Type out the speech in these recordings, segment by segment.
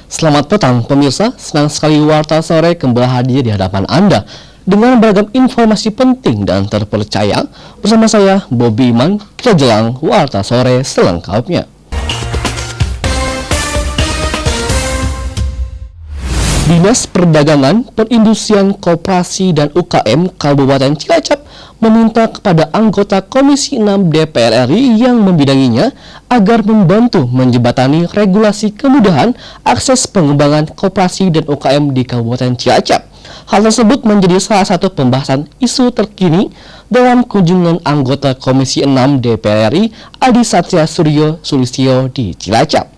Selamat petang pemirsa, senang sekali Warta Sore kembali hadir di hadapan Anda dengan beragam informasi penting dan terpercaya. Bersama saya, Bobby Iman, kita jelang Warta Sore selengkapnya. Dinas Perdagangan, Perindustrian, Koperasi, dan UKM Kabupaten Cilacap meminta kepada anggota Komisi 6 DPR RI yang membidanginya agar membantu menjembatani regulasi kemudahan akses pengembangan koperasi dan UKM di Kabupaten Cilacap. Hal tersebut menjadi salah satu pembahasan isu terkini dalam kunjungan anggota Komisi 6 DPR RI Adi Satria Suryo Sulistyo di Cilacap.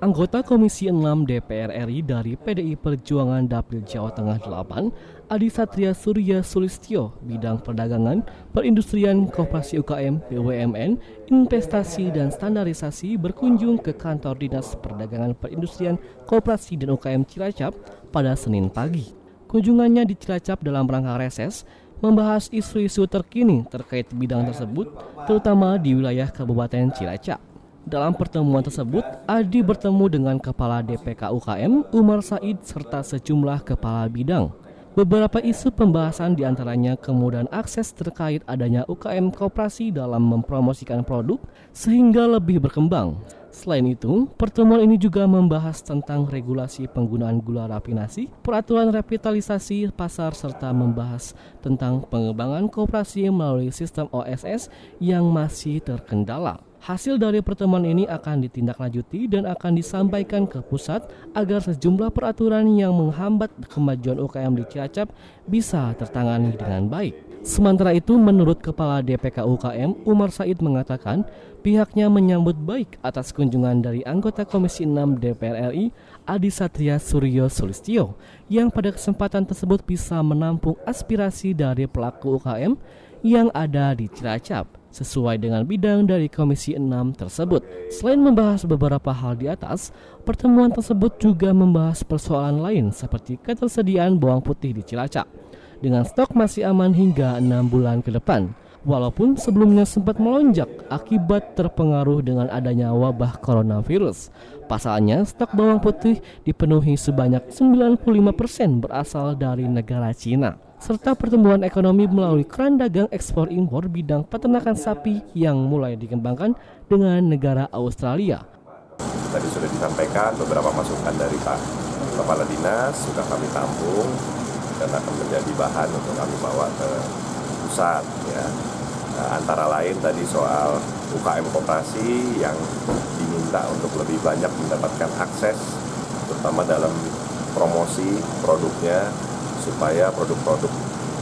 Anggota Komisi 6 DPR RI dari PDI Perjuangan Dapil Jawa Tengah 8, Adi Satria Surya Sulistyo, bidang perdagangan, perindustrian, koperasi UKM, BUMN, investasi dan standarisasi berkunjung ke kantor Dinas Perdagangan Perindustrian, Koperasi dan UKM Cilacap pada Senin pagi. Kunjungannya di Cilacap dalam rangka reses membahas isu-isu terkini terkait bidang tersebut, terutama di wilayah Kabupaten Cilacap. Dalam pertemuan tersebut, Adi bertemu dengan Kepala DPK UKM, Umar Said, serta sejumlah kepala bidang. Beberapa isu pembahasan diantaranya kemudahan akses terkait adanya UKM koperasi dalam mempromosikan produk sehingga lebih berkembang. Selain itu, pertemuan ini juga membahas tentang regulasi penggunaan gula rafinasi, peraturan revitalisasi pasar, serta membahas tentang pengembangan koperasi melalui sistem OSS yang masih terkendala. Hasil dari pertemuan ini akan ditindaklanjuti dan akan disampaikan ke pusat agar sejumlah peraturan yang menghambat kemajuan UKM di Cilacap bisa tertangani dengan baik. Sementara itu, menurut Kepala DPK UKM, Umar Said mengatakan pihaknya menyambut baik atas kunjungan dari anggota Komisi 6 DPR RI, Adi Satria Suryo Sulistyo, yang pada kesempatan tersebut bisa menampung aspirasi dari pelaku UKM yang ada di Cilacap sesuai dengan bidang dari Komisi 6 tersebut. Selain membahas beberapa hal di atas, pertemuan tersebut juga membahas persoalan lain seperti ketersediaan bawang putih di Cilacap dengan stok masih aman hingga 6 bulan ke depan, walaupun sebelumnya sempat melonjak akibat terpengaruh dengan adanya wabah coronavirus. Pasalnya, stok bawang putih dipenuhi sebanyak 95% berasal dari negara Cina, serta pertumbuhan ekonomi melalui keran dagang ekspor impor bidang peternakan sapi yang mulai dikembangkan dengan negara Australia. Tadi sudah disampaikan beberapa masukan dari Pak Kepala Dinas, sudah kami tampung dan akan menjadi bahan untuk kami bawa ke pusat. Ya. Antara lain tadi soal UKM koperasi yang diminta untuk lebih banyak mendapatkan akses, terutama dalam promosi produknya, supaya produk-produk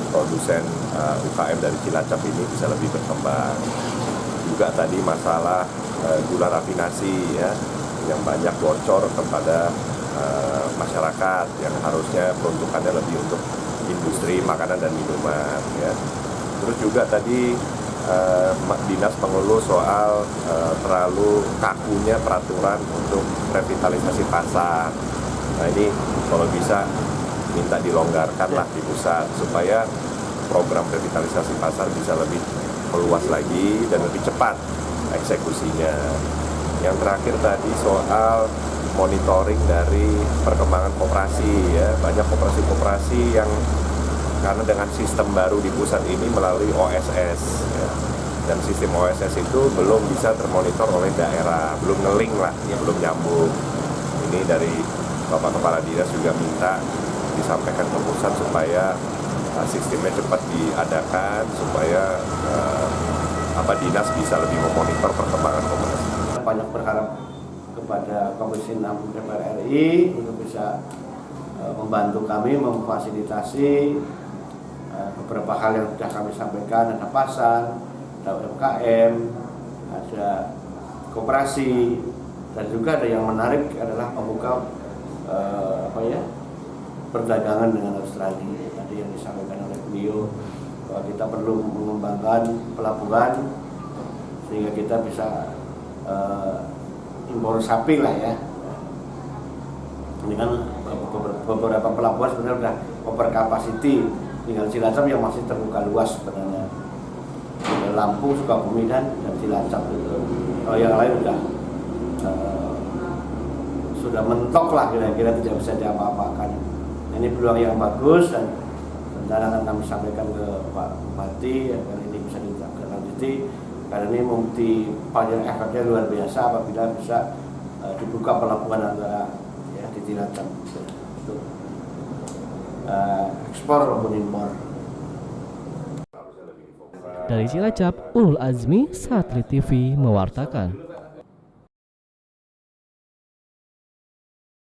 produsen UKM dari Cilacap ini bisa lebih berkembang. Juga tadi masalah gula rafinasi ya, yang banyak bocor kepada masyarakat yang harusnya peruntukannya lebih untuk industri makanan dan minuman ya. Terus juga tadi Dinas mengeluh soal terlalu kakunya peraturan untuk revitalisasi pasar. Nah ini kalau bisa minta dilonggarkan lah di pusat supaya program revitalisasi pasar bisa lebih meluas lagi dan lebih cepat eksekusinya. Yang terakhir tadi soal monitoring dari perkembangan koperasi ya, banyak koperasi-koperasi yang karena dengan sistem baru di pusat ini melalui OSS ya, dan sistem OSS itu belum bisa termonitor oleh daerah, belum ngeling lah, ya, belum nyambung. Ini dari Bapak Kepala Dinas juga minta disampaikan ke pusat supaya sistemnya cepat diadakan supaya dinas bisa lebih memonitor perkembangan koperasi. Banyak berharap kepada Komisi 6 DPR RI untuk bisa membantu kami memfasilitasi beberapa hal yang sudah kami sampaikan. Ada pasar, ada UKM, ada koperasi, dan juga ada yang menarik adalah membuka perdagangan dengan Australia. Tadi yang disampaikan oleh beliau bahwa kita perlu mengembangkan pelabuhan sehingga kita bisa impor sapi lah ya. Ini kan beberapa pelabuhan sebenarnya sudah over capacity, tinggal Cilacap yang masih terbuka luas sebenarnya. Lampung, Sukabumi dan Cilacap itu. Kalau yang lain sudah mentok lah, kira-kira tidak bisa diapa-apakan. Ini peluang yang bagus dan rencana akan kami sampaikan ke Pak Bupati agar ini bisa ditindaklanjuti, karena ini membukti panjang efeknya luar biasa apabila bisa dibuka pelabuhan antara di Cilacap untuk ekspor maupun impor. Dari Cilacap, Ulul Azmi, Satri TV mewartakan.